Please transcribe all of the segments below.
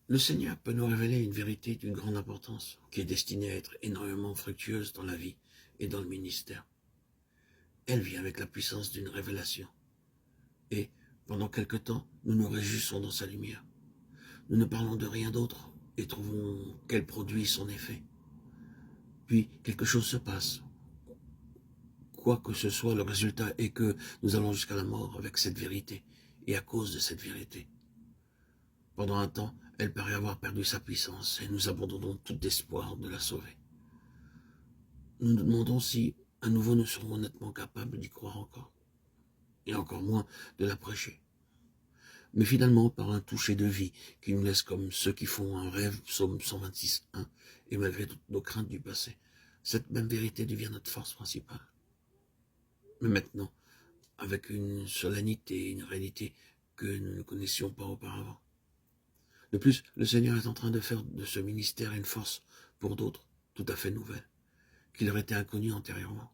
Le Seigneur peut nous révéler une vérité d'une grande importance, qui est destinée à être énormément fructueuse dans la vie et dans le ministère. Elle vient avec la puissance d'une révélation. Et, pendant quelque temps, nous nous réjouissons dans sa lumière. Nous ne parlons de rien d'autre et trouvons qu'elle produit son effet. Puis, quelque chose se passe. Quoi que ce soit, le résultat est que nous allons jusqu'à la mort avec cette vérité, et à cause de cette vérité. Pendant un temps, elle paraît avoir perdu sa puissance, et nous abandonnons tout espoir de la sauver. Nous nous demandons si, à nouveau, nous serons honnêtement capables d'y croire encore, et encore moins de la prêcher. Mais finalement, par un toucher de vie qui nous laisse comme ceux qui font un rêve, psaume 126.1, et malgré toutes nos craintes du passé, cette même vérité devient notre force principale. Mais maintenant, avec une solennité, une réalité que nous ne connaissions pas auparavant. De plus, le Seigneur est en train de faire de ce ministère une force pour d'autres, tout à fait nouvelle, qui leur était inconnue antérieurement.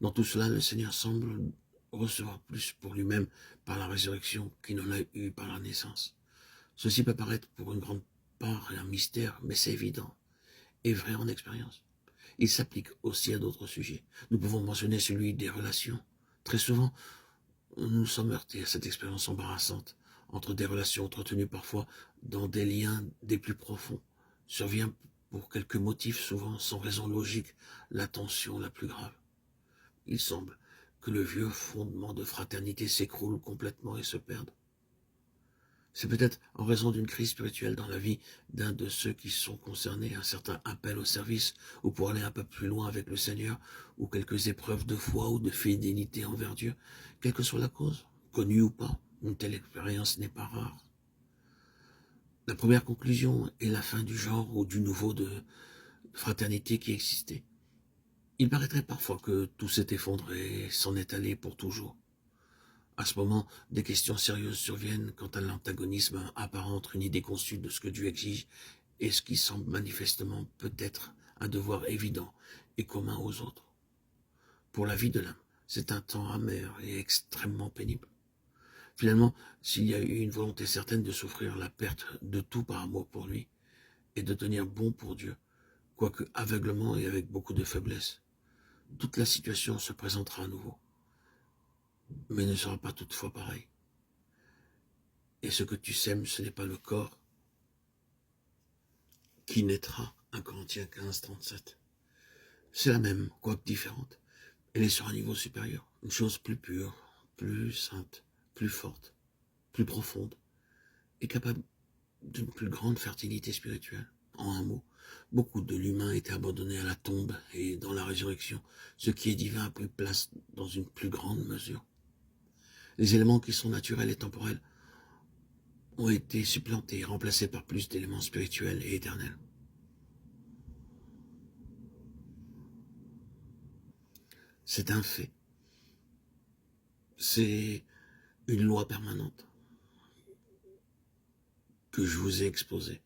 Dans tout cela, le Seigneur semble recevoir plus pour lui-même par la résurrection qu'il n'en a eu par la naissance. Ceci peut paraître pour une grande part un mystère, mais c'est évident et vrai en expérience. Il s'applique aussi à d'autres sujets. Nous pouvons mentionner celui des relations. Très souvent, nous sommes heurtés à cette expérience embarrassante entre des relations entretenues parfois dans des liens des plus profonds. Survient pour quelques motifs, souvent sans raison logique, la tension la plus grave. Il semble que le vieux fondement de fraternité s'écroule complètement et se perde. C'est peut-être en raison d'une crise spirituelle dans la vie d'un de ceux qui sont concernés, un certain appel au service, ou pour aller un peu plus loin avec le Seigneur, ou quelques épreuves de foi ou de fidélité envers Dieu, quelle que soit la cause, connue ou pas, une telle expérience n'est pas rare. La première conclusion est la fin du genre ou du nouveau de fraternité qui existait. Il paraîtrait parfois que tout s'est effondré et s'en est allé pour toujours. À ce moment, des questions sérieuses surviennent quant à l'antagonisme apparent entre une idée conçue de ce que Dieu exige et ce qui semble manifestement peut-être un devoir évident et commun aux autres. Pour la vie de l'âme, c'est un temps amer et extrêmement pénible. Finalement, s'il y a eu une volonté certaine de souffrir la perte de tout par amour pour lui et de tenir bon pour Dieu, quoique aveuglement et avec beaucoup de faiblesse, toute la situation se présentera à nouveau, mais ne sera pas toutefois pareille. Et ce que tu sèmes, ce n'est pas le corps qui naîtra, 1 Corinthiens 15, 37. C'est la même, quoique différente. Elle est sur un niveau supérieur, une chose plus pure, plus sainte, plus forte, plus profonde, et capable d'une plus grande fertilité spirituelle. En un mot, beaucoup de l'humain était abandonné à la tombe, et dans la résurrection, ce qui est divin a pris place dans une plus grande mesure. Les éléments qui sont naturels et temporels ont été supplantés et remplacés par plus d'éléments spirituels et éternels. C'est un fait. C'est une loi permanente que je vous ai exposée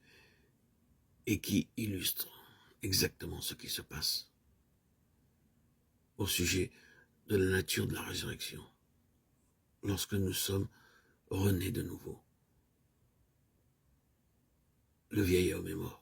et qui illustre exactement ce qui se passe au sujet de la nature de la résurrection lorsque nous sommes renés de nouveau. Le vieil homme est mort.